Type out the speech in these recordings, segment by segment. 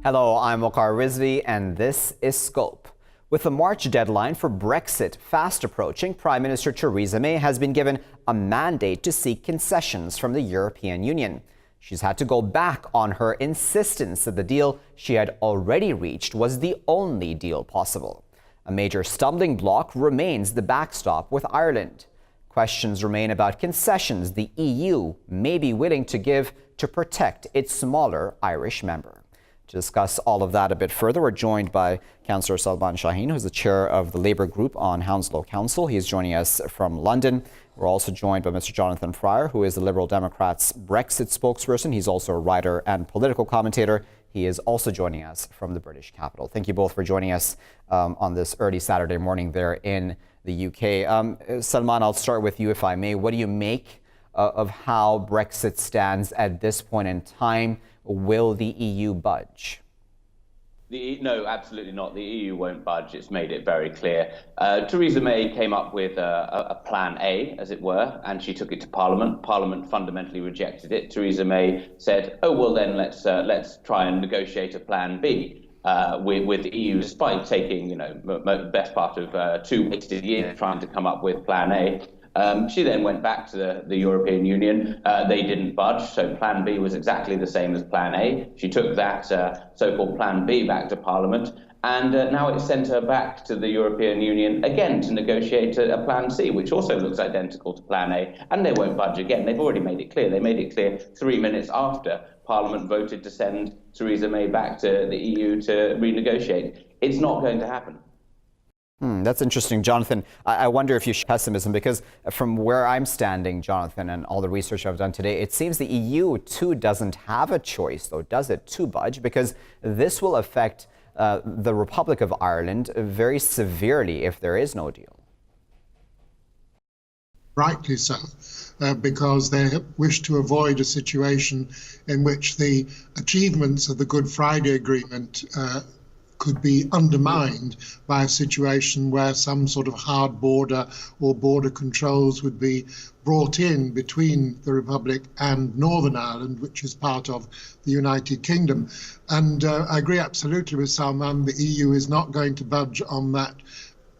Hello, I'm Waqar Rizvi, and this is Scope. With the March deadline for Brexit fast approaching, Prime Minister Theresa May has been given a mandate to seek concessions from the European Union. She's had to go back on her insistence that the deal she had already reached was the only deal possible. A major stumbling block remains the backstop with Ireland. Questions remain about concessions the EU may be willing to give to protect its smaller Irish member. To discuss all of that a bit further, we're joined by Councillor Salman Shaheen, who's the chair of the Labour Group on Hounslow Council. He is joining us from London. We're also joined by Mr. Jonathan Fryer, who is the Liberal Democrats' Brexit spokesperson. He's also a writer and political commentator. He is also joining us from the British capital. Thank you both for joining us on this early Saturday morning there in the UK. Salman, I'll start with you, if I may. What do you make of how Brexit stands at this point in time? Will the EU budge? No, absolutely not. The EU won't budge. It's made it very clear. Theresa May came up with a plan A, as it were, and she took it to Parliament. Parliament fundamentally rejected it. Theresa May said, "Oh well, then let's try and negotiate a plan B." With the EU, despite taking the best part of 2 wasted years trying to come up with plan A. She then went back to the European Union. They didn't budge, so Plan B was exactly the same as Plan A. She took that so-called Plan B back to Parliament, and now it's sent her back to the European Union again to negotiate a Plan C, which also looks identical to Plan A, and they won't budge again. They've already made it clear. They made it clear 3 minutes after Parliament voted to send Theresa May back to the EU to renegotiate. It's not going to happen. That's interesting, Jonathan. I wonder if you share pessimism, because from where I'm standing, Jonathan, and all the research I've done today, it seems the EU too doesn't have a choice, though, does it, to budge? Because this will affect the Republic of Ireland very severely if there is no deal. Rightly so, because they wish to avoid a situation in which the achievements of the Good Friday Agreement could be undermined by a situation where some sort of hard border or border controls would be brought in between the Republic and Northern Ireland, which is part of the United Kingdom. And I agree absolutely with Salman. The EU is not going to budge on that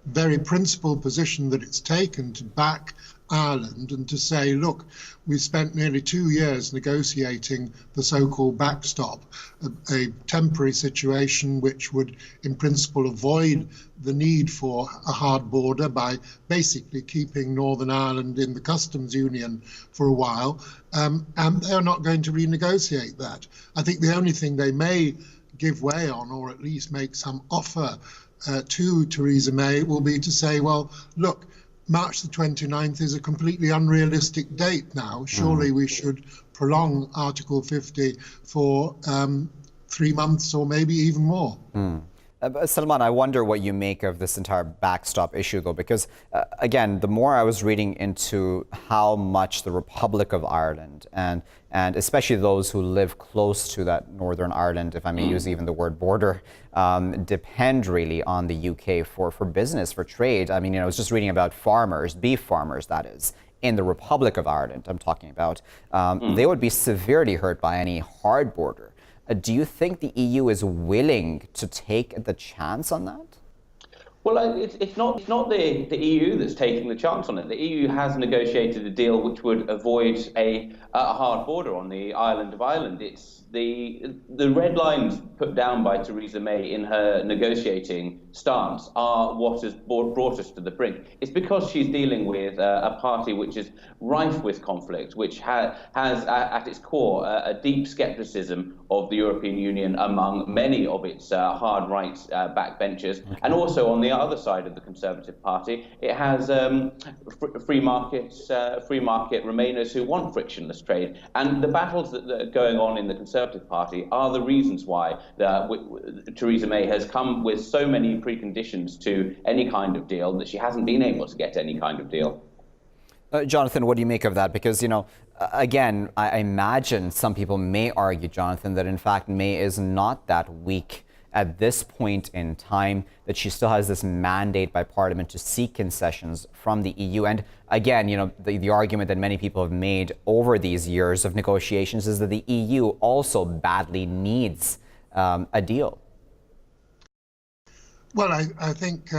very principled position that it's taken to back Ireland and to say, look, we spent nearly 2 years negotiating the so-called backstop, a temporary situation which would, in principle, avoid the need for a hard border by basically keeping Northern Ireland in the customs union for a while, and they're not going to renegotiate that. I think the only thing they may give way on, or at least make some offer to Theresa May, will be to say, well, look, March the 29th is a completely unrealistic date now. Surely we should prolong Article 50 for 3 months or maybe even more. Salman, I wonder what you make of this entire backstop issue, though, because, again, the more I was reading into how much the Republic of Ireland and especially those who live close to that Northern Ireland, if I may use even the word border, depend really on the UK for business, for trade. I mean, I was just reading about farmers, beef farmers, that is, in the Republic of Ireland, I'm talking about. They would be severely hurt by any hard border. Do you think the EU is willing to take the chance on that? Well, it's not the EU that's taking the chance on it. The EU has negotiated a deal which would avoid a hard border on the island of Ireland. It's the red lines put down by Theresa May in her negotiating stance are what has brought us to the brink. It's because she's dealing with a party which is rife with conflict, which has at its core a deep scepticism of the European Union among many of its hard right backbenchers, and also on the other side of the Conservative Party, it has free market Remainers who want frictionless trade, and the battles that are going on in the Conservative Party are the reasons why Theresa May has come with so many preconditions to any kind of deal that she hasn't been able to get any kind of deal. Jonathan, what do you make of that? Because, again, I imagine some people may argue, Jonathan, that in fact May is not that weak at this point in time, that she still has this mandate by Parliament to seek concessions from the EU. And again, the argument that many people have made over these years of negotiations is that the EU also badly needs a deal? Well, I think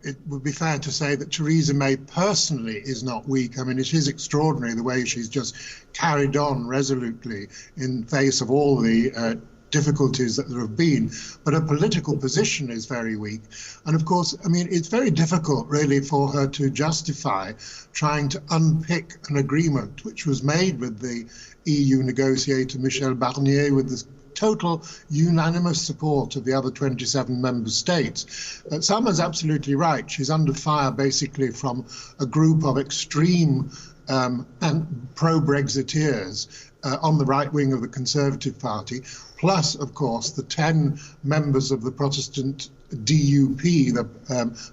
it would be fair to say that Theresa May personally is not weak. I mean, it is extraordinary the way she's just carried on resolutely in face of all the difficulties that there have been, but her political position is very weak. And of course, I mean, it's very difficult really for her to justify trying to unpick an agreement which was made with the EU negotiator Michel Barnier with the total unanimous support of the other 27 member states. Salman's absolutely right. She's under fire basically from a group of extreme and pro-Brexiteers on the right wing of the Conservative Party, plus, of course, the 10 members of the Protestant DUP, the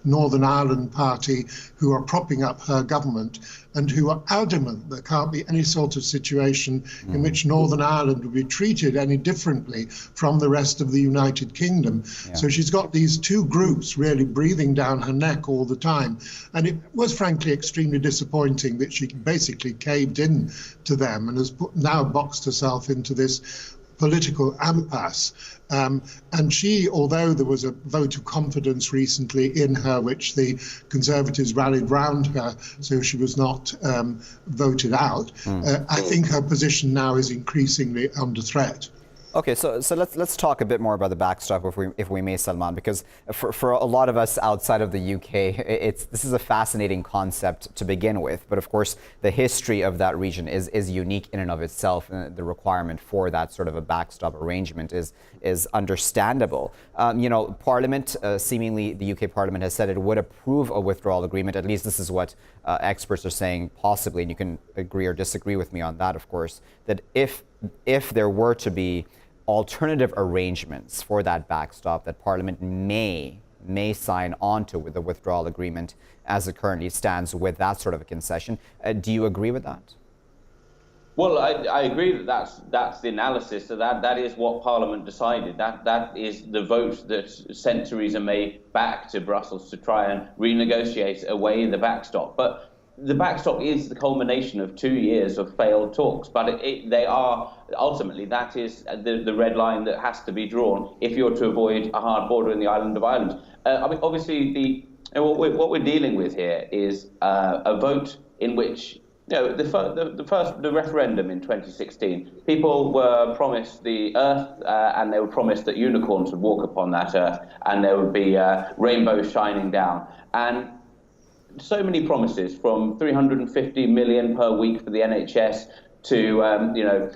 Northern Ireland Party, who are propping up her government and who are adamant there can't be any sort of situation in which Northern Ireland would be treated any differently from the rest of the United Kingdom. Yeah. So she's got these two groups really breathing down her neck all the time. And it was frankly extremely disappointing that she basically caved in to them and has now boxed herself into this political impasse. And she, although there was a vote of confidence recently in her, which the Conservatives rallied round her, so she was not voted out, I think her position now is increasingly under threat. Okay, so let's talk a bit more about the backstop, if we may, Salman, because for a lot of us outside of the UK, this is a fascinating concept to begin with. But of course, the history of that region is unique in and of itself, and the requirement for that sort of a backstop arrangement is understandable. Parliament, seemingly the UK Parliament has said it would approve a withdrawal agreement. At least this is what experts are saying, possibly, and you can agree or disagree with me on that, of course, that if there were to be alternative arrangements for that backstop, that Parliament may sign on to with the withdrawal agreement as it currently stands with that sort of a concession. Do you agree with that? Well, I agree that that's the analysis. So that is what Parliament decided. That is the vote that sent Theresa May back to Brussels to try and renegotiate away the backstop. But the backstop is the culmination of 2 years of failed talks, but they are ultimately, that is the red line that has to be drawn if you're to avoid a hard border in the island of Ireland. I mean, obviously, what we're dealing with here is a vote in which, the referendum in 2016, people were promised the earth, and they were promised that unicorns would walk upon that earth, and there would be rainbows shining down, and so many promises, from 350 million per week for the NHS to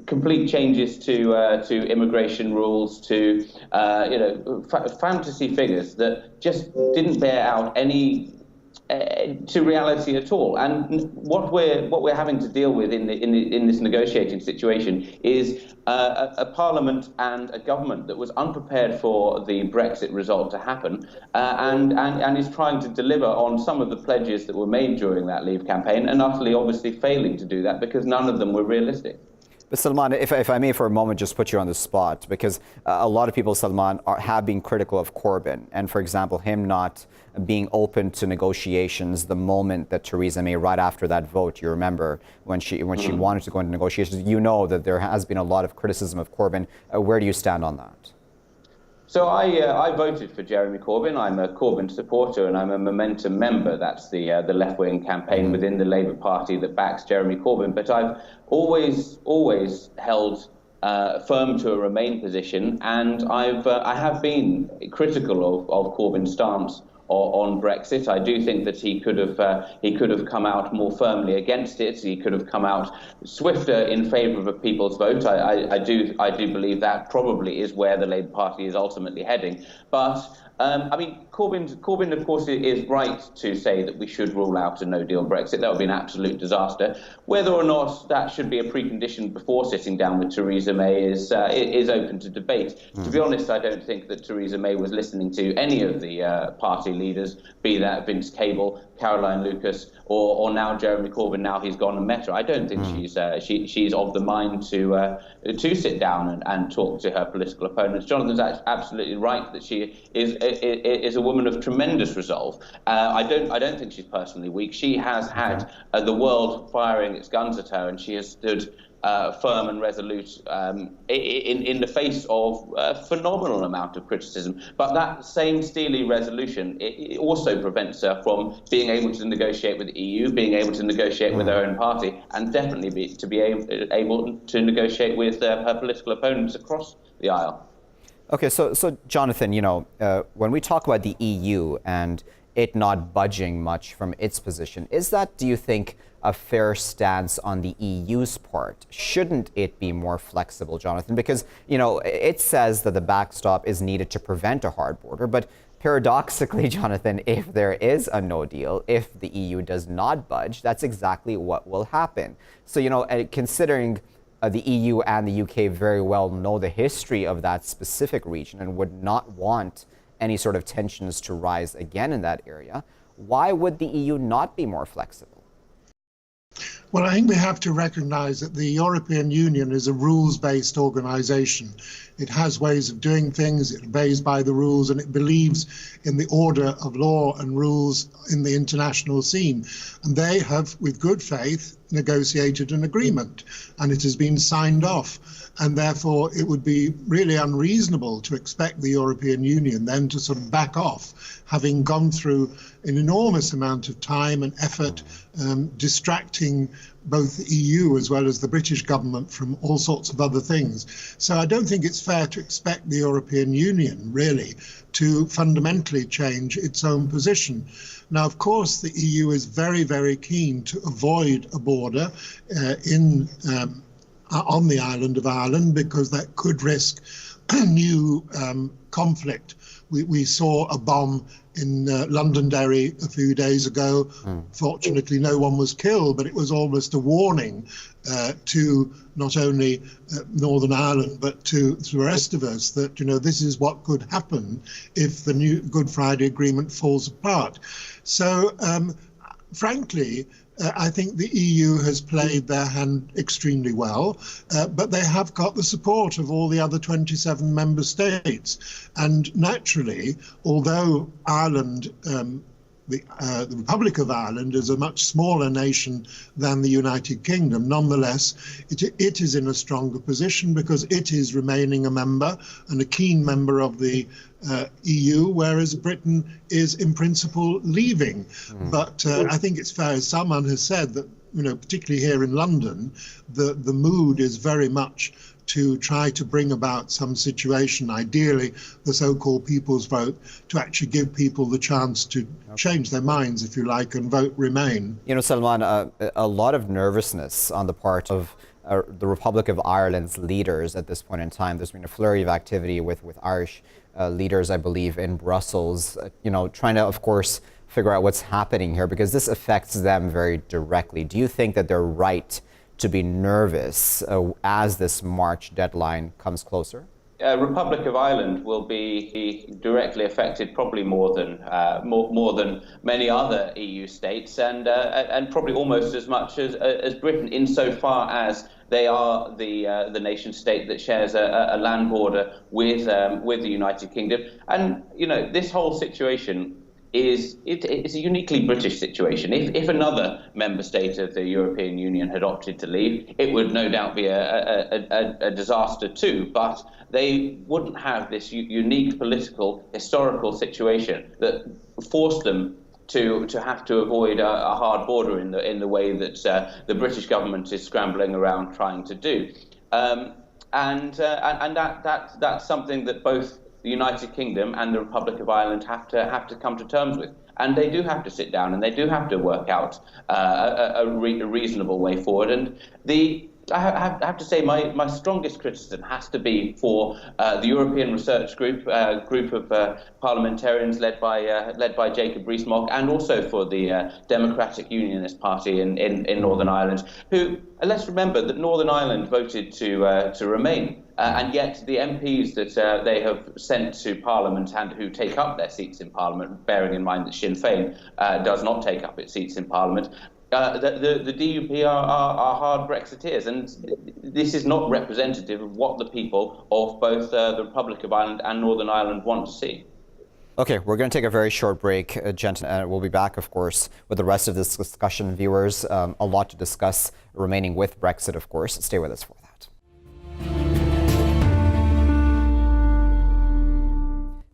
complete changes to immigration rules, to fantasy figures that just didn't bear out any to reality at all. And what we're having to deal with in this negotiating situation is a parliament and a government that was unprepared for the Brexit result to happen, and is trying to deliver on some of the pledges that were made during that Leave campaign, and utterly obviously failing to do that because none of them were realistic. But Salman, if I may for a moment just put you on the spot, because a lot of people, Salman, have been critical of Corbyn, and for example, him not being open to negotiations the moment that Theresa May, right after that vote, you remember, when she wanted to go into negotiations, you know that there has been a lot of criticism of Corbyn. Where do you stand on that? So I voted for Jeremy Corbyn. I'm a Corbyn supporter, and I'm a Momentum member. That's the left-wing campaign within the Labour Party that backs Jeremy Corbyn. But I've always held firm to a Remain position, and I have been critical of Corbyn's stance on Brexit. I do think that he could have come out more firmly against it. He could have come out swifter in favour of a people's vote. I do believe that probably is where the Labour Party is ultimately heading. But Corbyn, of course, is right to say that we should rule out a no-deal Brexit. That would be an absolute disaster. Whether or not that should be a precondition before sitting down with Theresa May is open to debate. To be honest, I don't think that Theresa May was listening to any of the party leaders, be that Vince Cable, Caroline Lucas, or now Jeremy Corbyn. Now he's gone and met her. I don't think she's of the mind to sit down and talk to her political opponents. Jonathan's absolutely right that she is a woman of tremendous resolve. I don't think she's personally weak. She has had the world firing its guns at her, and she has stood firm and resolute in the face of a phenomenal amount of criticism. But that same steely resolution, it also prevents her from being able to negotiate with the EU, being able to negotiate with her own party, and definitely be able to negotiate with her political opponents across the aisle. Okay, so Jonathan, when we talk about the EU and it not budging much from its position, is that, do you think, a fair stance on the EU's part? Shouldn't it be more flexible, Jonathan? Because, it says that the backstop is needed to prevent a hard border, but paradoxically, Jonathan, if there is a no deal, if the EU does not budge, that's exactly what will happen. So, considering the EU and the UK very well know the history of that specific region and would not want any sort of tensions to rise again in that area, why would the EU not be more flexible? Well, I think we have to recognize that the European Union is a rules-based organization. It has ways of doing things, it obeys by the rules, and it believes in the order of law and rules in the international scene. And they have, with good faith, negotiated an agreement, and it has been signed off. And therefore, it would be really unreasonable to expect the European Union then to sort of back off, having gone through an enormous amount of time and effort distracting both the EU as well as the British government from all sorts of other things. So I don't think it's fair to expect the European Union, really, to fundamentally change its own position. Now, of course, the EU is very, very keen to avoid a border on the island of Ireland, because that could risk new conflict. We saw a bomb in Londonderry a few days ago. Fortunately, no one was killed, but it was almost a warning to not only Northern Ireland, but to the rest of us that, this is what could happen if the new Good Friday Agreement falls apart. So, frankly, I think the EU has played their hand extremely well, but they have got the support of all the other 27 member states. And naturally, although Ireland, the Republic of Ireland is a much smaller nation than the United Kingdom, nonetheless, it is in a stronger position because it is remaining a member and a keen member of the EU, whereas Britain is in principle leaving. But I think it's fair, as someone has said, that particularly here in London, the mood is very much to try to bring about some situation, ideally the so-called people's vote, to actually give people the chance to change their minds, if you like, and vote Remain. Salman, a lot of nervousness on the part of the Republic of Ireland's leaders at this point in time. There's been a flurry of activity with Irish leaders, I believe, in Brussels, trying to, of course, figure out what's happening here, because this affects them very directly. Do you think that they're right to be nervous as this March deadline comes closer? Republic of Ireland will be directly affected, probably more than many other EU states, and probably almost as much as Britain, insofar as they are the nation state that shares a land border with the United Kingdom. And this whole situation it's a uniquely British situation. If another member state of the European Union had opted to leave, it would no doubt be a disaster too. But they wouldn't have this unique political, historical situation that forced them to have to avoid a hard border in the way that the British government is scrambling around trying to do. And that's something that both the United Kingdom and the Republic of Ireland have to come to terms with, and they do have to sit down and they do have to work out a reasonable way forward. And I have to say my strongest criticism has to be for the European Research Group, group of parliamentarians led by Jacob Rees-Mogg, and also for the Democratic Unionist Party in Northern Ireland, who, let's remember that Northern Ireland voted to remain. And yet the MPs that they have sent to Parliament and who take up their seats in Parliament, bearing in mind that Sinn Féin does not take up its seats in Parliament, the DUP are hard Brexiteers, and this is not representative of what the people of both the Republic of Ireland and Northern Ireland want to see. Okay, we're going to take a very short break, gentlemen, and we'll be back, of course, with the rest of this discussion. Viewers, a lot to discuss remaining with Brexit, of course. Stay with us for that.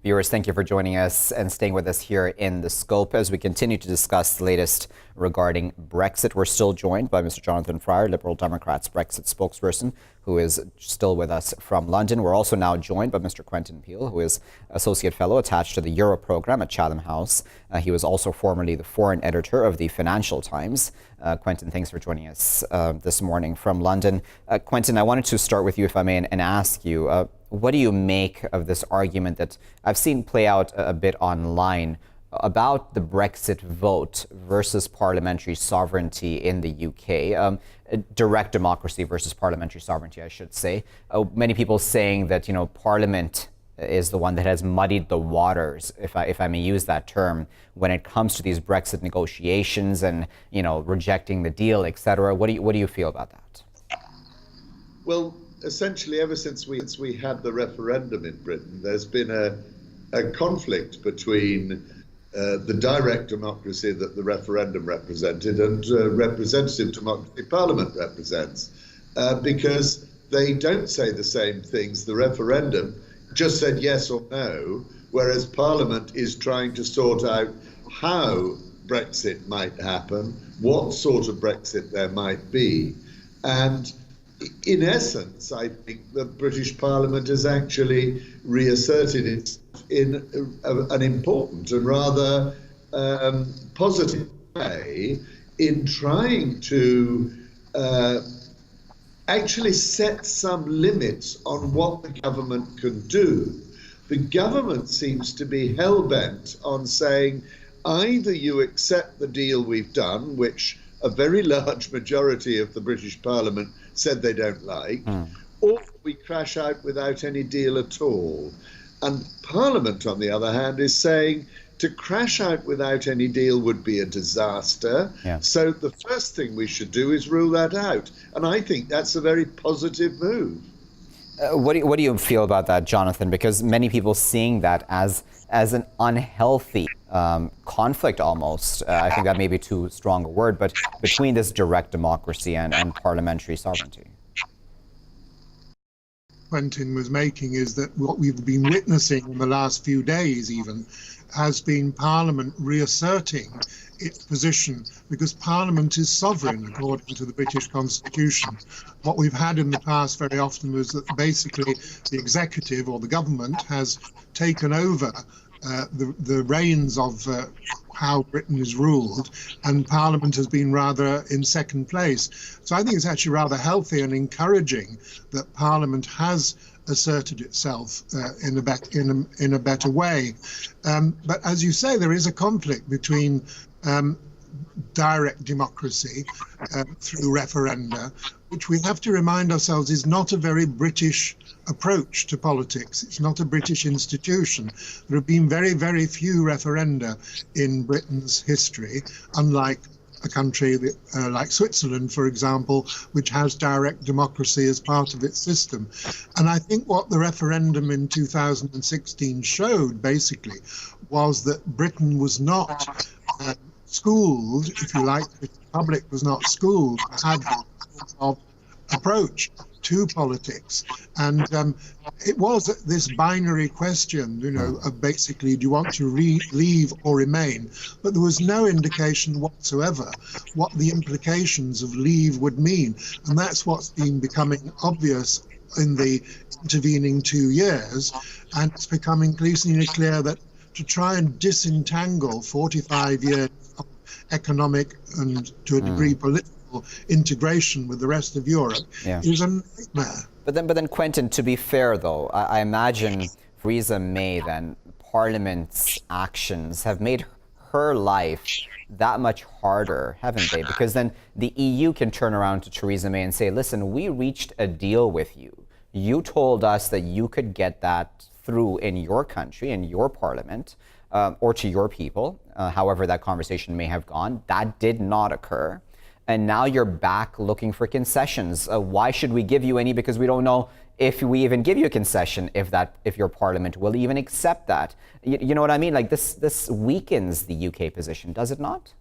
Viewers, thank you for joining us and staying with us here in The Scope as we continue to discuss the latest regarding Brexit. We're still joined by Mr. Jonathan Fryer, Liberal Democrats Brexit spokesperson, who is still with us from London. We're also now joined by Mr. Quentin Peel, who is Associate Fellow attached to the Europe program at Chatham House. He was also formerly the foreign editor of the Financial Times. Quentin, thanks for joining us this morning from London. Quentin, I wanted to start with you, if I may, and ask you, what do you make of this argument that I've seen play out a bit online about the Brexit vote versus parliamentary sovereignty in the UK? Direct democracy versus parliamentary sovereignty, I should say. Many people saying that, Parliament is the one that has muddied the waters, if I may use that term, when it comes to these Brexit negotiations and, rejecting the deal, etc. What do you feel about that? Well, essentially, ever since we had the referendum in Britain, there's been a conflict between the direct democracy that the referendum represented and representative democracy Parliament represents, because they don't say the same things. The referendum just said yes or no, whereas Parliament is trying to sort out how Brexit might happen, what sort of Brexit there might be. And in essence, I think the British Parliament has actually reasserted it in an important and rather positive way in trying to actually set some limits on what the government can do. The government seems to be hell-bent on saying either you accept the deal we've done, which a very large majority of the British Parliament said they don't like, or we crash out without any deal at all. And Parliament, on the other hand, is saying to crash out without any deal would be a disaster. Yeah. So the first thing we should do is rule that out. And I think that's a very positive move. What do you feel about that, Jonathan? Because many people seeing that as an unhealthy conflict almost. I think that may be too strong a word, but between this direct democracy and parliamentary sovereignty. Quentin was making is that what we've been witnessing in the last few days even has been Parliament reasserting its position, because Parliament is sovereign according to the British Constitution. What we've had in the past very often was that basically the executive or the government has taken over the reins of how Britain is ruled, and Parliament has been rather in second place. So I think it's actually rather healthy and encouraging that Parliament has asserted itself in a better way. But as you say, there is a conflict between direct democracy through referenda, which we have to remind ourselves is not a very British approach to politics. It's not a British institution. There have been very, very few referenda in Britain's history, unlike a country like Switzerland, for example, which has direct democracy as part of its system. And I think what the referendum in 2016 showed, basically, was that Britain was not schooled, if you like, the public was not schooled, had that sort of approach to politics. And it was this binary question, of basically, do you want to leave or remain? But there was no indication whatsoever what the implications of leave would mean. And that's what's been becoming obvious in the intervening 2 years. And it's becoming increasingly clear that to try and disentangle 45 years of economic and, to a degree, political integration with the rest of Europe is a nightmare. But then, Quentin, to be fair, though, I imagine Theresa May, then, Parliament's actions have made her life that much harder, haven't they? Because then the EU can turn around to Theresa May and say, listen, we reached a deal with you. You told us that you could get that through in your country, in your parliament, or to your people, however that conversation may have gone. That did not occur. And now you're back looking for concessions. Why should we give you any? Because we don't know if we even give you a concession, if your parliament will even accept that. You know what I mean? Like this weakens the UK position, does it not?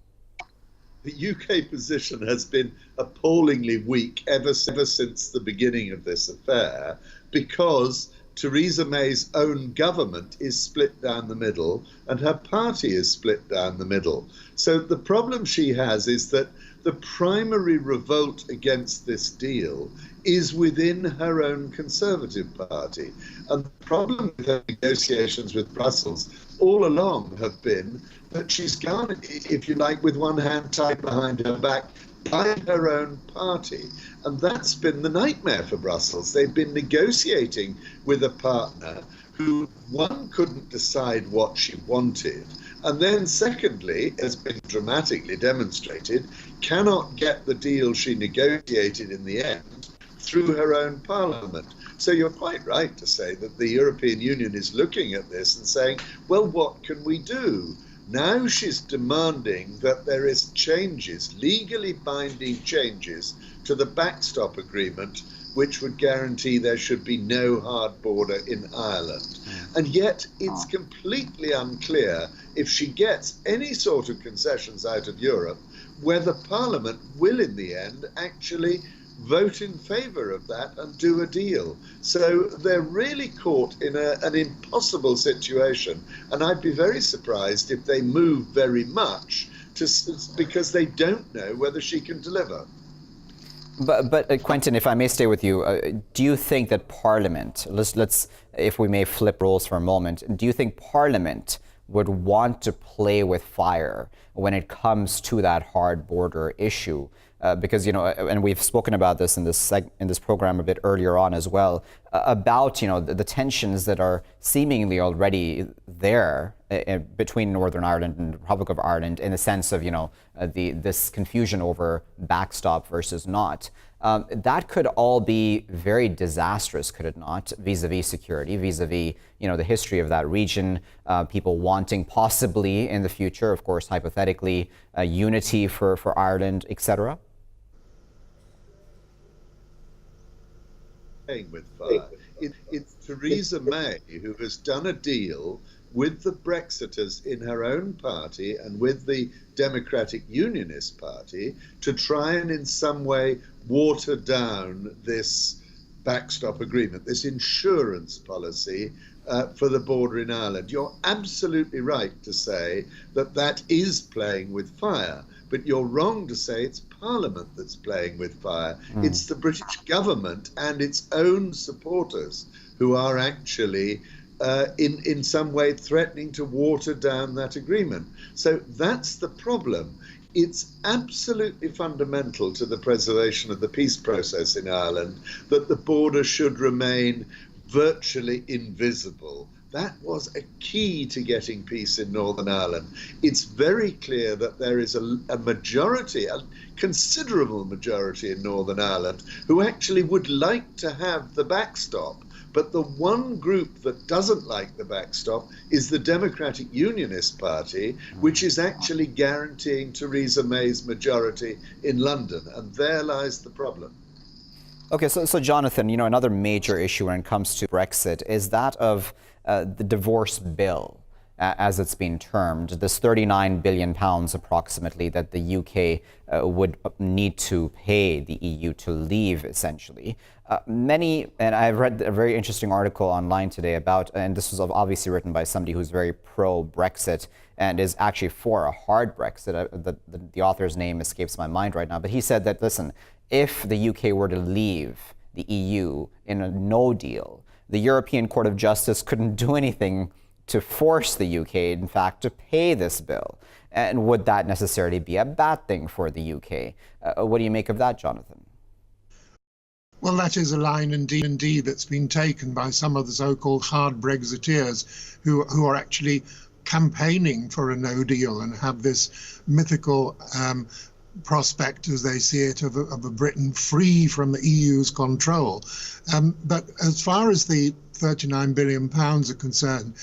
The UK position has been appallingly weak ever since the beginning of this affair, because Theresa May's own government is split down the middle and her party is split down the middle. So the problem she has is that the primary revolt against this deal is within her own Conservative Party. And the problem with her negotiations with Brussels all along have been that she's gone, if you like, with one hand tied behind her back by her own party. And that's been the nightmare for Brussels. They've been negotiating with a partner who, one, couldn't decide what she wanted, and then secondly, has been dramatically demonstrated, cannot get the deal she negotiated in the end through her own parliament. So you're quite right to say that the European Union is looking at this and saying, well, what can we do? Now she's demanding that there is changes, legally binding changes to the backstop agreement, which would guarantee there should be no hard border in Ireland. And yet it's completely unclear, if she gets any sort of concessions out of Europe, whether Parliament will in the end actually vote in favour of that and do a deal. So they're really caught in an impossible situation, and I'd be very surprised if they move very much because they don't know whether she can deliver. But Quentin, if I may stay with you, do you think that Parliament, let's if we may flip roles for a moment, do you think Parliament would want to play with fire when it comes to that hard border issue? Because, you know, and we've spoken about this in this program a bit earlier on as well, about, you know, the tensions that are seemingly already there between Northern Ireland and the Republic of Ireland, in the sense of, you know, this confusion over backstop versus not. That could all be very disastrous, could it not, vis-a-vis security, vis-a-vis, you know, the history of that region, people wanting possibly in the future, of course, hypothetically, unity for Ireland, etc.? With fire. It's Theresa May who has done a deal with the Brexiters in her own party and with the Democratic Unionist Party to try and in some way water down this backstop agreement, this insurance policy for the border in Ireland. You're absolutely right to say that that is playing with fire, but you're wrong to say it's Parliament that's playing with fire. It's the British government and its own supporters who are actually in some way threatening to water down that agreement. So that's the problem. It's absolutely fundamental to the preservation of the peace process in Ireland that the border should remain virtually invisible. That was a key to getting peace in Northern Ireland. It's very clear that there is a majority, a considerable majority in Northern Ireland, who actually would like to have the backstop. But the one group that doesn't like the backstop is the Democratic Unionist Party, which is actually guaranteeing Theresa May's majority in London. And there lies the problem. Okay, so Jonathan, you know, another major issue when it comes to Brexit is that of the divorce bill, as it's been termed, this £39 billion approximately that the UK would need to pay the EU to leave, essentially. Many, and I've read a very interesting article online today about, and this was obviously written by somebody who's very pro-Brexit and is actually for a hard Brexit. The author's name escapes my mind right now, but he said that, listen, if the UK were to leave the EU in a no deal, the European Court of Justice couldn't do anything to force the UK, in fact, to pay this bill. And would that necessarily be a bad thing for the UK? What do you make of that, Jonathan? Well, that is a line indeed that's been taken by some of the so-called hard Brexiteers who are actually campaigning for a no deal and have this mythical prospect, as they see it, of a Britain free from the EU's control. But as far as the £39 billion are concerned,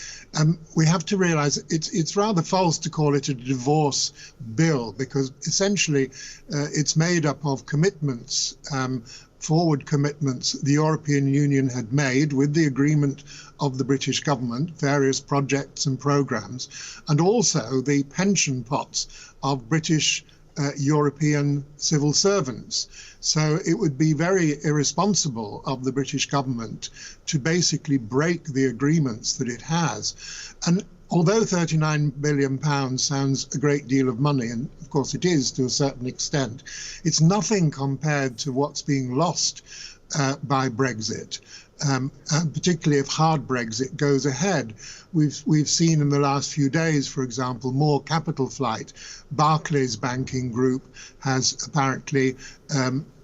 we have to realise it's rather false to call it a divorce bill, because essentially it's made up of commitments forward commitments the European Union had made with the agreement of the British government, various projects and programmes, and also the pension pots of British European civil servants. So it would be very irresponsible of the British government to basically break the agreements that it has. And although £39 billion sounds a great deal of money, and of course it is to a certain extent, it's nothing compared to what's being lost by Brexit. Particularly if hard Brexit goes ahead. We've seen in the last few days, for example, more capital flight. Barclays banking group has apparently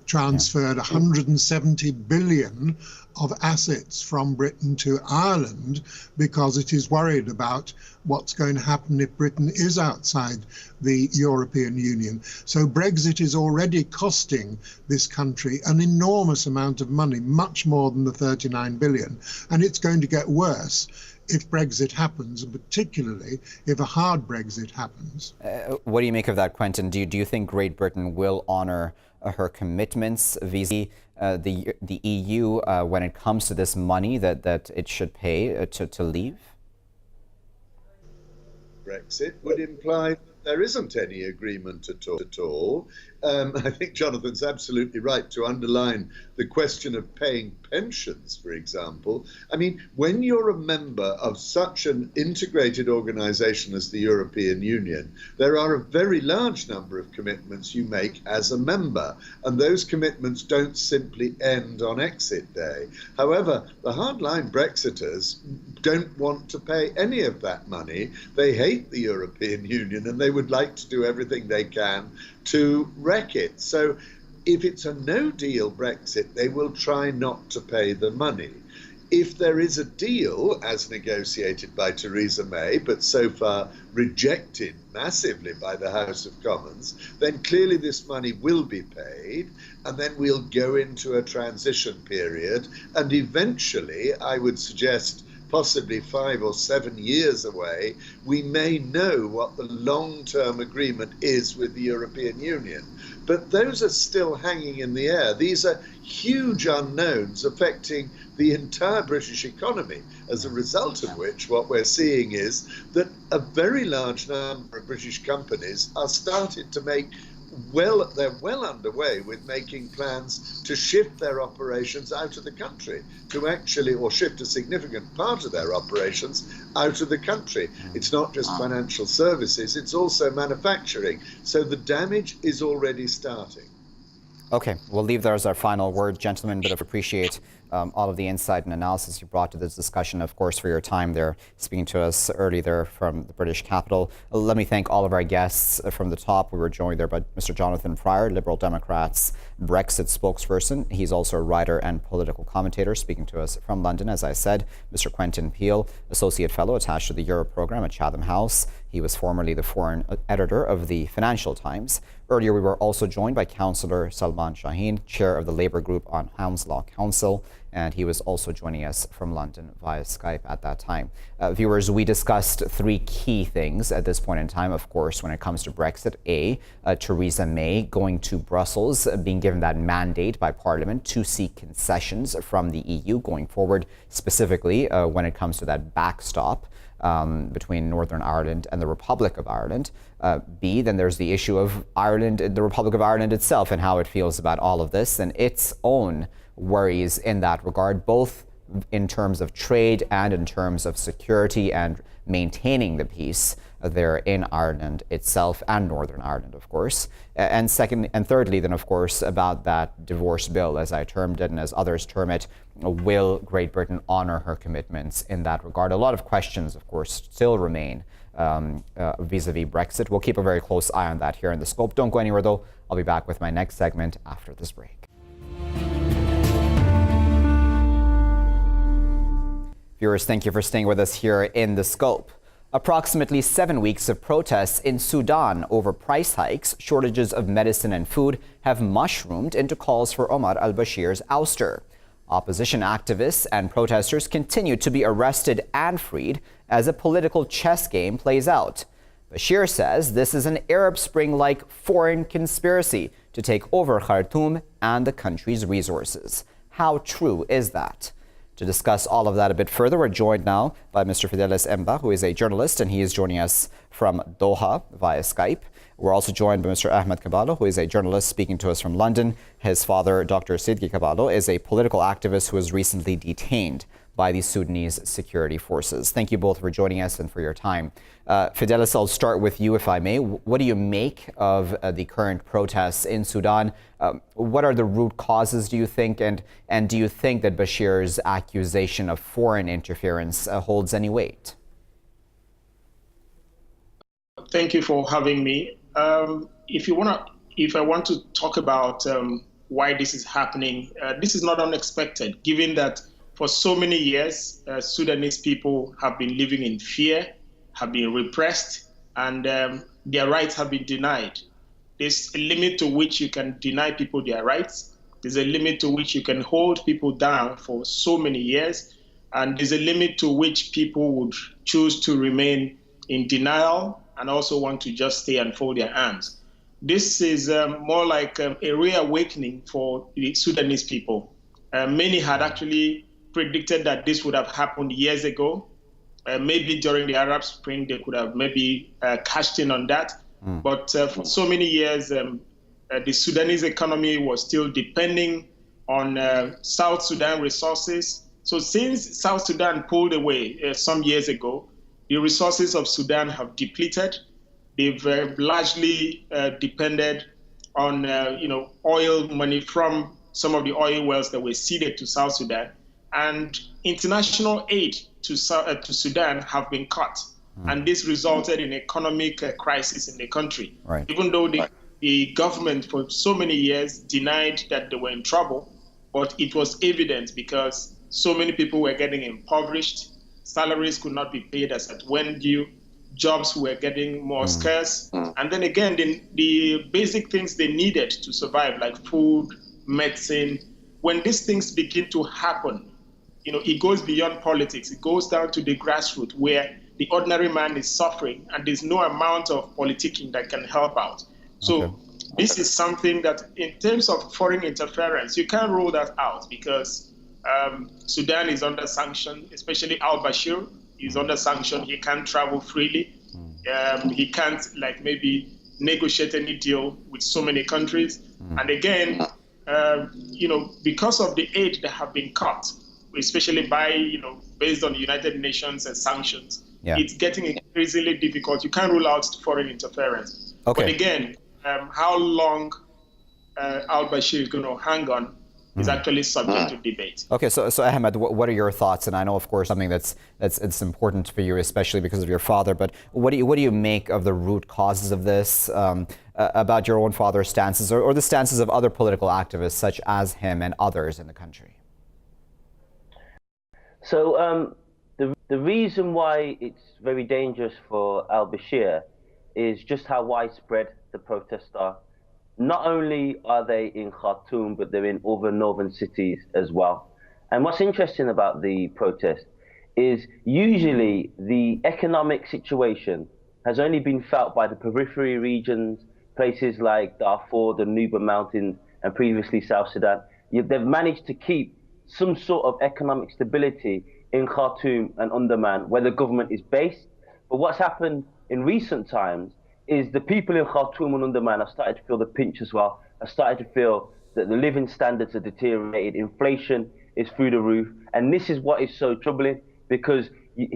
transferred 170 billion of assets from Britain to Ireland because it is worried about what's going to happen if Britain is outside the European Union. So Brexit is already costing this country an enormous amount of money, much more than the 39 billion. And it's going to get worse if Brexit happens, and particularly if a hard Brexit happens. What do you make of that, Quentin? Do you think Great Britain will honour her commitments vis-a-vis the EU when it comes to this money that it should pay to leave? Brexit would imply that there isn't any agreement at all. I think Jonathan's absolutely right to underline the question of paying pensions, for example. I mean, when you're a member of such an integrated organisation as the European Union, there are a very large number of commitments you make as a member, and those commitments don't simply end on exit day. However, the hardline Brexiters don't want to pay any of that money. They hate the European Union, and they would like to do everything they can to wreck it. So if it's a no-deal Brexit, they will try not to pay the money. If there is a deal, as negotiated by Theresa May, but so far rejected massively by the House of Commons, then clearly this money will be paid, and then we'll go into a transition period, and eventually, I would suggest, possibly 5 or 7 years away, we may know what the long-term agreement is with the European Union. But those are still hanging in the air. These are huge unknowns affecting the entire British economy, as a result of which what we're seeing is that a very large number of British companies are starting to make they're well underway with making plans to shift their operations out of the country, or shift a significant part of their operations out of the country. It's not just financial services, it's also manufacturing. So the damage is already starting. Okay, we'll leave there as our final word, gentlemen, but I appreciate all of the insight and analysis you brought to this discussion, of course, for your time there, speaking to us early there from the British capital. Let me thank all of our guests from the top. We were joined there by Mr. Jonathan Pryor, Liberal Democrats Brexit spokesperson. He's also a writer and political commentator, speaking to us from London, as I said. Mr. Quentin Peel, Associate Fellow attached to the Europe Programme at Chatham House. He was formerly the foreign editor of the Financial Times. Earlier, we were also joined by Councillor Salman Shaheen, Chair of the Labour Group on Hounslow Council, and he was also joining us from London via Skype at that time. Viewers, we discussed 3 key things at this point in time, of course, when it comes to Brexit. Theresa May going to Brussels, being given that mandate by Parliament to seek concessions from the EU going forward, specifically when it comes to that backstop between Northern Ireland and the Republic of Ireland. B, then there's the issue of Ireland, the Republic of Ireland itself, and how it feels about all of this and its own worries in that regard, both in terms of trade and in terms of security and maintaining the peace there in Ireland itself and Northern Ireland, of course. And second and thirdly, then, of course, about that divorce bill, as I termed it and as others term it. Will Great Britain honour her commitments in that regard? A lot of questions, of course, still remain vis-a-vis Brexit. We'll keep a very close eye on that here in The Scope. Don't go anywhere, though. I'll be back with my next segment after this break. Viewers, thank you for staying with us here in The Scope. Approximately 7 weeks of protests in Sudan over price hikes, shortages of medicine and food have mushroomed into calls for Omar al-Bashir's ouster. Opposition activists and protesters continue to be arrested and freed as a political chess game plays out. Bashir says this is an Arab Spring-like foreign conspiracy to take over Khartoum and the country's resources. How true is that? To discuss all of that a bit further, we're joined now by Mr. Fidelis Mbah, who is a journalist, and he is joining us from Doha via Skype. We're also joined by Mr. Ahmed Kaballo, who is a journalist speaking to us from London. His father, Dr. Sethi Kaballo, is a political activist who was recently detained by the Sudanese security forces. Thank you both for joining us and for your time. Fidelis, I'll start with you, if I may. What do you make of the current protests in Sudan? What are the root causes, do you think? And do you think that Bashir's accusation of foreign interference holds any weight? Thank you for having me. If I want to talk about why this is happening, this is not unexpected, given that for so many years, Sudanese people have been living in fear, have been repressed, and their rights have been denied. There's a limit to which you can deny people their rights. There's a limit to which you can hold people down for so many years. And there's a limit to which people would choose to remain in denial and also want to just stay and fold their arms. This is more like a reawakening for the Sudanese people. Many had actually predicted that this would have happened years ago. Maybe during the Arab Spring, they could have maybe cashed in on that. But for so many years, the Sudanese economy was still depending on South Sudan resources. So since South Sudan pulled away some years ago, the resources of Sudan have depleted. They've largely depended on oil money from some of the oil wells that were ceded to South Sudan. And international aid to Sudan have been cut. And this resulted in economic crisis in the country. Right. Even though the government for so many years denied that they were in trouble, but it was evident because so many people were getting impoverished. Salaries could not be paid as at when due. Jobs were getting more scarce. And then again, the basic things they needed to survive, like food, medicine, when these things begin to happen, it goes beyond politics. It goes down to the grassroots where the ordinary man is suffering and there's no amount of politicking that can help out. So this is something that in terms of foreign interference, you can't rule that out because Sudan is under sanction, especially al-Bashir is under sanction. He can't travel freely. He can't maybe negotiate any deal with so many countries. And again, because of the aid that have been cut, especially based on the United Nations and sanctions, it's getting increasingly difficult. You can't rule out foreign interference. Okay. But again, how long al-Bashir is going to hang on is actually subject to debate. Okay, so Ahmed, what are your thoughts? And I know, of course, something that's important for you, especially because of your father. But what do you make of the root causes of this? About your own father's stances, or the stances of other political activists such as him and others in the country? So the reason why it's very dangerous for al-Bashir is just how widespread the protests are. Not only are they in Khartoum, but they're in other northern cities as well. And what's interesting about the protest is usually the economic situation has only been felt by the periphery regions, places like Darfur, the Nuba Mountains, and previously South Sudan. They've managed to keep some sort of economic stability in Khartoum and Umdurman, where the government is based. But what's happened in recent times is the people in Khartoum and Umdurman have started to feel the pinch as well, have started to feel that the living standards are deteriorated, inflation is through the roof. And this is what is so troubling, because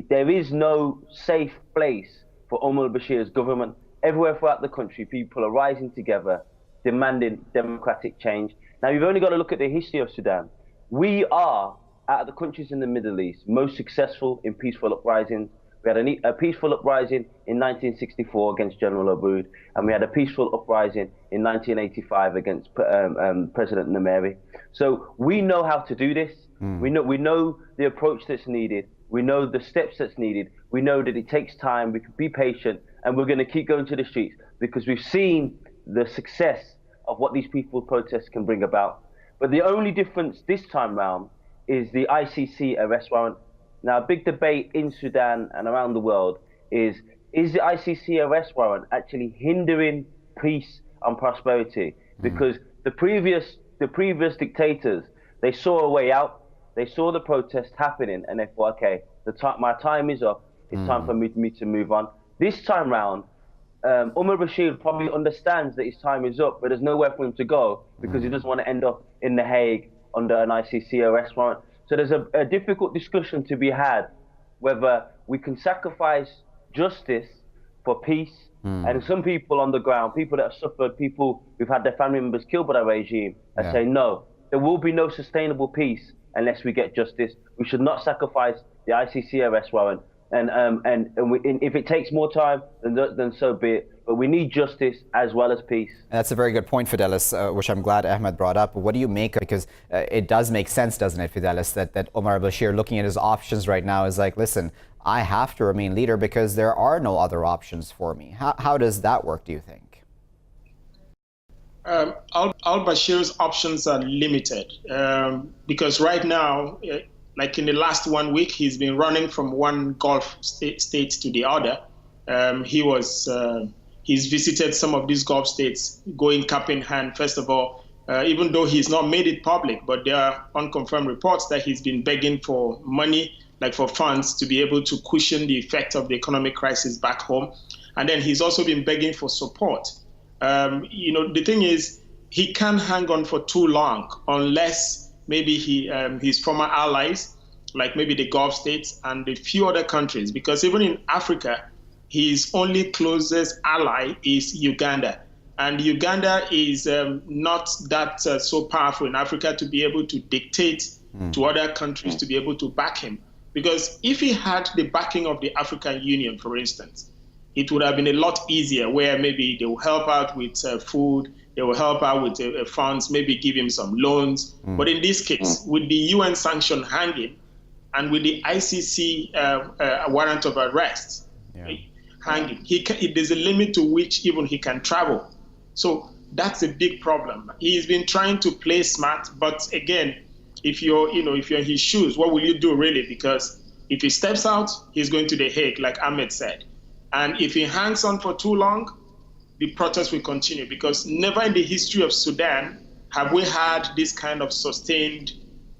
there is no safe place for Omar al-Bashir's government. Everywhere throughout the country, people are rising together, demanding democratic change. Now, you've only got to look at the history of Sudan. We are, out of the countries in the Middle East, most successful in peaceful uprisings. We had a peaceful uprising in 1964 against General Abdur, and we had a peaceful uprising in 1985 against President Numeri. So we know how to do this. We know the approach that's needed. We know the steps that's needed. We know that it takes time. We can be patient, and we're going to keep going to the streets because we've seen the success of what these peaceful protests can bring about. But the only difference this time round is the ICC arrest warrant. Now, a big debate in Sudan and around the world is the ICC arrest warrant actually hindering peace and prosperity? because the previous dictators, they saw a way out. They saw the protest happening, and they thought, okay, my time is up. It's time for me to move on. This time round, Omar Bashir probably understands that his time is up, but there's nowhere for him to go because he doesn't want to end up in The Hague under an ICC arrest warrant. So there's a difficult discussion to be had whether we can sacrifice justice for peace. And some people on the ground, people that have suffered, people who've had their family members killed by the regime, are saying, no, there will be no sustainable peace unless we get justice. We should not sacrifice the ICC arrest warrant. And if it takes more time, then so be it. But we need justice as well as peace. And that's a very good point, Fidelis, which I'm glad Ahmed brought up. What do you make of it? Because it does make sense, doesn't it, Fidelis, that Omar Bashir, looking at his options right now, is like, listen, I have to remain leader because there are no other options for me. How does that work, do you think? Al-Bashir's options are limited because right now, like in the last 1 week, he's been running from one Gulf state to the other. He's visited some of these Gulf states, going cap in hand. First of all, even though he's not made it public, but there are unconfirmed reports that he's been begging for money, like for funds, to be able to cushion the effect of the economic crisis back home. And then he's also been begging for support. The thing is, he can't hang on for too long unless maybe his former allies, like maybe the Gulf states and a few other countries, because even in Africa, his only closest ally is Uganda. And Uganda is not that so powerful in Africa to be able to dictate to other countries to be able to back him. Because if he had the backing of the African Union, for instance, it would have been a lot easier, where maybe they will help out with food, they will help out with funds, maybe give him some loans. But in this case, with the UN sanction hanging and with the ICC warrant of arrest hanging, there's a limit to which even he can travel. So that's a big problem. He's been trying to play smart, but again, if you're in his shoes, what will you do really? Because if he steps out, he's going to The Hague, like Ahmed said. And if he hangs on for too long, the protest will continue, because never in the history of Sudan have we had this kind of sustained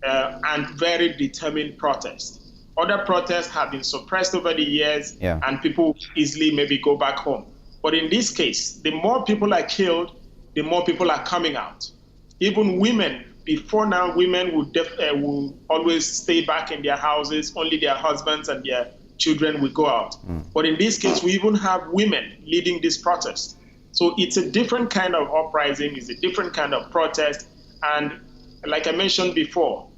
and very determined protest. Other protests have been suppressed over the years, and people easily maybe go back home. But in this case, the more people are killed, the more people are coming out. Even women, before now, women will always stay back in their houses, only their husbands and their children will go out. But in this case, we even have women leading this protest. So it's a different kind of uprising, it's a different kind of protest. And like I mentioned before,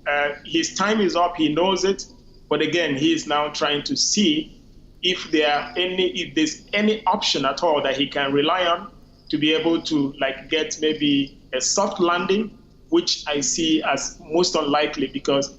his time is up, he knows it. But again, he is now trying to see if there's any option at all that he can rely on to be able to get maybe a soft landing, which I see as most unlikely, because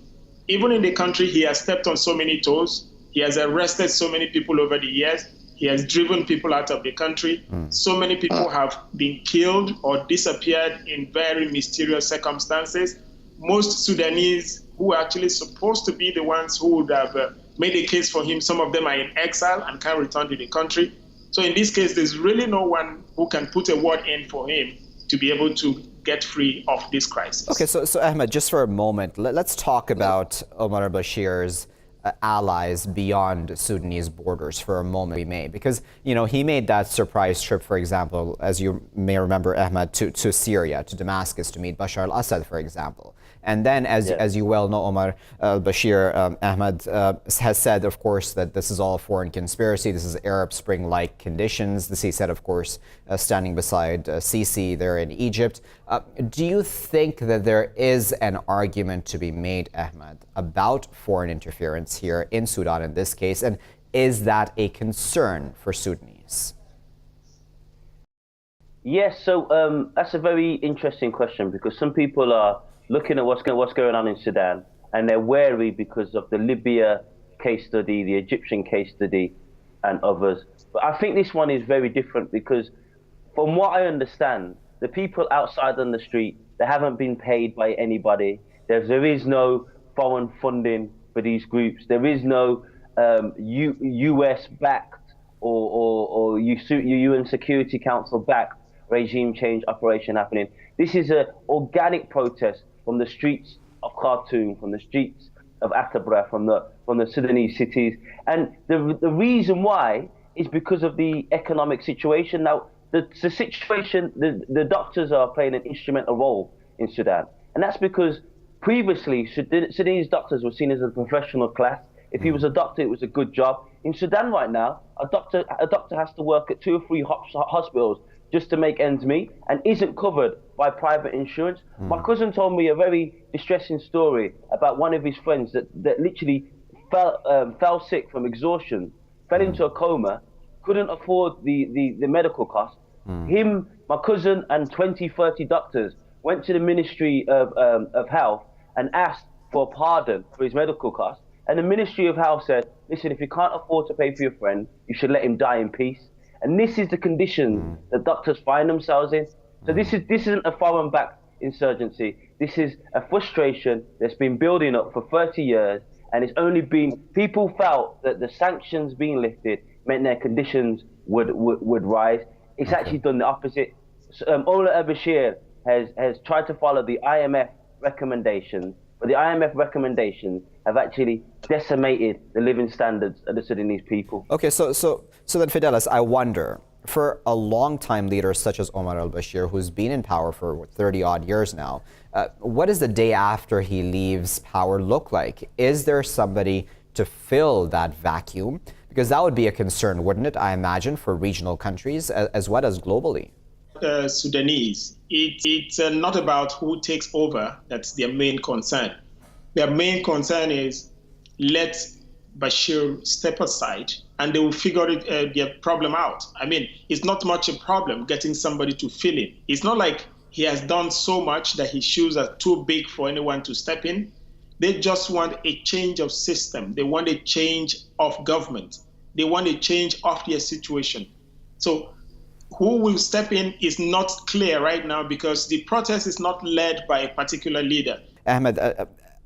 even in the country, he has stepped on so many toes. He has arrested so many people over the years. He has driven people out of the country. So many people have been killed or disappeared in very mysterious circumstances. Most Sudanese who are actually supposed to be the ones who would have made a case for him, some of them are in exile and can't return to the country. So in this case, there's really no one who can put a word in for him to be able to get free of this crisis. Okay, so Ahmed, just for a moment, let's talk about Omar Bashir's allies beyond Sudanese borders for a moment, we may, because he made that surprise trip, for example, as you may remember, Ahmed, to Syria, to Damascus, to meet Bashar al-Assad, for example. And then, as you well know, Omar Bashir, Ahmed, has said, of course, that this is all a foreign conspiracy. This is Arab Spring-like conditions. This he said, of course, standing beside Sisi there in Egypt. Do you think that there is an argument to be made, Ahmed, about foreign interference here in Sudan in this case? And is that a concern for Sudanese? Yes, so that's a very interesting question, because some people are looking at what's going on in Sudan, and they're wary because of the Libya case study, the Egyptian case study, and others. But I think this one is very different, because from what I understand, the people outside on the street, they haven't been paid by anybody. There is no foreign funding for these groups. There is no US-backed or UN Security Council-backed regime change operation happening. This is an organic protest from the streets of Khartoum, from the streets of Aftab, from the Sudanese cities. And the reason why is because of the economic situation. Now, the situation, the doctors are playing an instrumental role in Sudan. And that's because previously, Sudanese doctors were seen as a professional class. If he was a doctor, it was a good job. In Sudan right now, a doctor has to work at 2 or 3 hospitals just to make ends meet and isn't covered by private insurance. My cousin told me a very distressing story about one of his friends that literally fell sick from exhaustion, fell into a coma, couldn't afford the medical costs. Him, my cousin, and 20, 30 doctors went to the Ministry of Health and asked for a pardon for his medical costs. And the Ministry of Health said, listen, if you can't afford to pay for your friend, you should let him die in peace. And this is the condition that doctors find themselves in. So this isn't a foreign-backed insurgency. This is a frustration that's been building up for 30 years, and it's only been, people felt that the sanctions being lifted meant their conditions would rise. It's actually done the opposite. Omar al-Bashir has tried to follow the IMF recommendations, but the IMF recommendations have actually decimated the living standards of the Sudanese people. Okay, so then Fidelis, I wonder, for a long-time leader such as Omar al-Bashir, who's been in power for 30-odd years now, what does the day after he leaves power look like? Is there somebody to fill that vacuum? Because that would be a concern, wouldn't it, I imagine, for regional countries as well as globally? Sudanese, it's not about who takes over. That's their main concern. Their main concern is let Bashir step aside and they will figure their problem out. I mean, it's not much a problem getting somebody to fill in. It's not like he has done so much that his shoes are too big for anyone to step in. They just want a change of system. They want a change of government. They want a change of their situation. So who will step in is not clear right now because the protest is not led by a particular leader. Ahmed,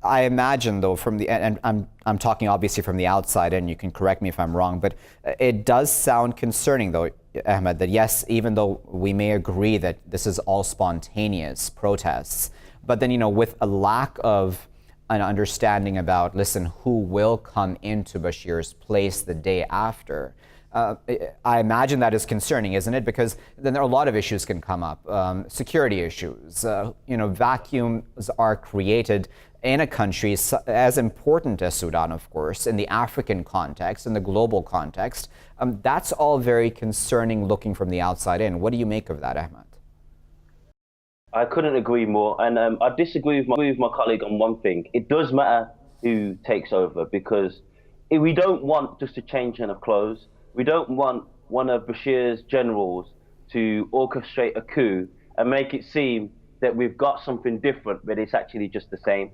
I imagine, though, and I'm talking obviously from the outside, and you can correct me if I'm wrong, but it does sound concerning, though, Ahmed, that yes, even though we may agree that this is all spontaneous protests, but then, with a lack of an understanding about, listen, who will come into Bashir's place the day after, I imagine that is concerning, isn't it? Because then there are a lot of issues can come up. Security issues, vacuums are created in a country as important as Sudan, of course, in the African context, in the global context. That's all very concerning looking from the outside in. What do you make of that, Ahmed? I couldn't agree more. And I disagree with my colleague on one thing. It does matter who takes over because we don't want just a changing of clothes. We don't want one of Bashir's generals to orchestrate a coup and make it seem that we've got something different, but it's actually just the same.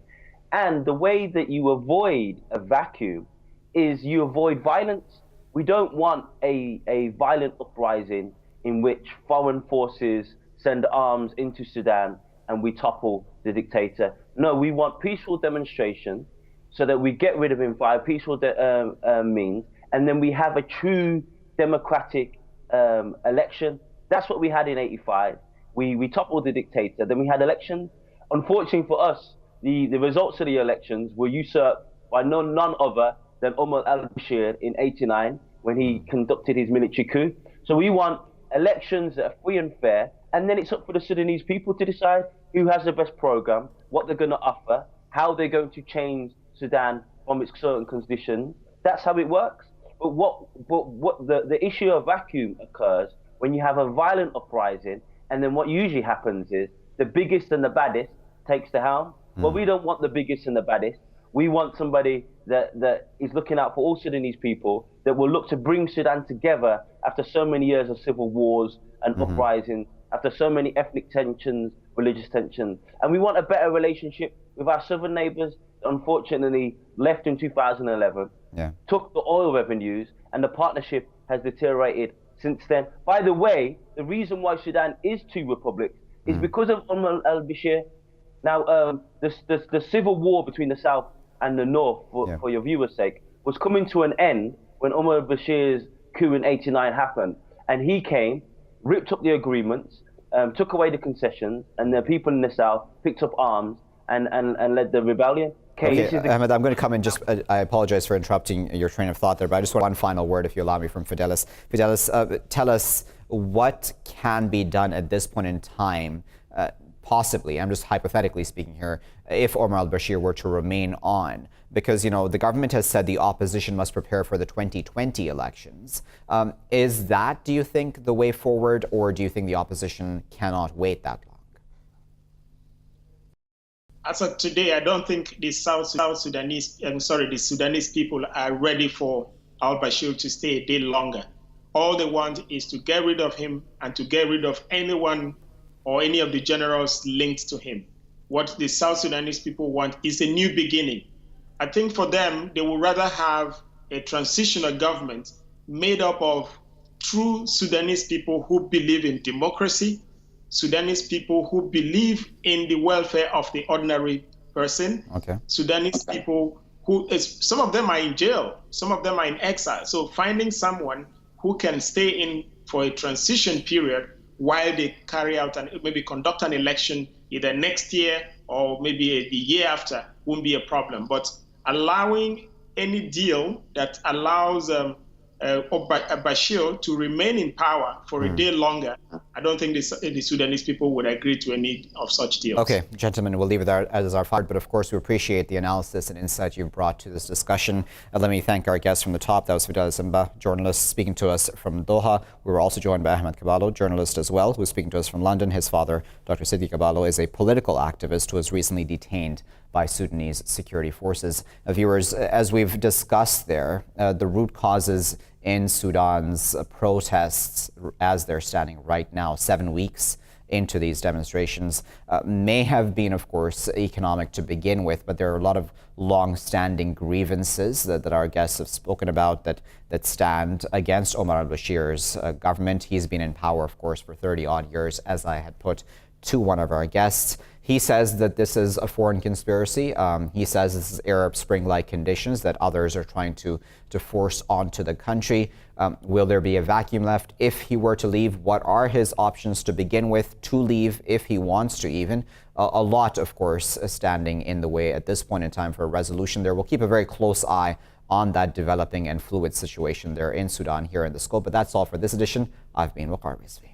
And the way that you avoid a vacuum is you avoid violence. We don't want a violent uprising in which foreign forces send arms into Sudan and we topple the dictator. No, we want peaceful demonstration so that we get rid of him via peaceful means, and then we have a true democratic election. That's what we had in '85. We toppled the dictator, then we had elections. Unfortunately for us, the results of the elections were usurped by none other than Omar al-Bashir in '89 when he conducted his military coup. So we want elections that are free and fair, and then it's up for the Sudanese people to decide who has the best program, what they're going to offer, how they're going to change Sudan from its certain conditions. That's how it works. But what the issue of vacuum occurs when you have a violent uprising, and then what usually happens is the biggest and the baddest takes the helm. Well, we don't want the biggest and the baddest. We want somebody that is looking out for all Sudanese people, that will look to bring Sudan together after so many years of civil wars and uprisings, after so many ethnic tensions, religious tensions. And we want a better relationship with our southern neighbors, unfortunately left in 2011, took the oil revenues, and the partnership has deteriorated since then. By the way, the reason why Sudan is 2 republics is because of Omar al-Bashir. Now, the civil war between the South and the North, for your viewers' sake, was coming to an end when Omar al-Bashir's coup in '89 happened. And he came, ripped up the agreements, took away the concessions, and the people in the south picked up arms and led the rebellion. Okay, Ahmed, I'm going to come in just, I apologize for interrupting your train of thought there, but I just want one final word, if you allow me, from Fidelis. Fidelis, tell us what can be done at this point in time, possibly, I'm just hypothetically speaking here, if Omar al-Bashir were to remain on, because, you know, the government has said the opposition must prepare for the 2020 elections. Is that, do you think, the way forward, or do you think the opposition cannot wait that long? As of today, I don't think the the Sudanese people are ready for al-Bashir to stay a day longer. All they want is to get rid of him and to get rid of anyone or any of the generals linked to him. What the South Sudanese people want is a new beginning. I think for them, they would rather have a transitional government made up of true Sudanese people who believe in democracy, Sudanese people who believe in the welfare of the ordinary person, Sudanese people who, some of them are in jail, some of them are in exile. So finding someone who can stay in for a transition period while they carry out and maybe conduct an election either next year or maybe the year after won't be a problem. But allowing any deal that allows Bashir to remain in power for a day longer, I don't think the Sudanese people would agree to any of such deals. Okay, gentlemen, we'll leave it there as our final, but of course we appreciate the analysis and insight you've brought to this discussion. Let me thank our guests from the top. That was Fidelis Mbah, journalist, speaking to us from Doha. We were also joined by Ahmed Kaballo, journalist as well, who was speaking to us from London. His father, Dr. Sethi Kaballo, is a political activist who was recently detained by Sudanese security forces. Viewers, as we've discussed there, the root causes in Sudan's protests as they're standing right now, 7 weeks into these demonstrations, may have been, of course, economic to begin with, but there are a lot of long-standing grievances that our guests have spoken about that stand against Omar al-Bashir's government. He's been in power, of course, for 30-odd years, as I had put to one of our guests. He says that this is a foreign conspiracy. He says this is Arab Spring-like conditions that others are trying to force onto the country. Will there be a vacuum left if he were to leave? What are his options to begin with to leave if he wants to even? A lot, of course, standing in the way at this point in time for a resolution there. We'll keep a very close eye on that developing and fluid situation there in Sudan here in The Scope. But that's all for this edition. I've been Waqar Rizvi.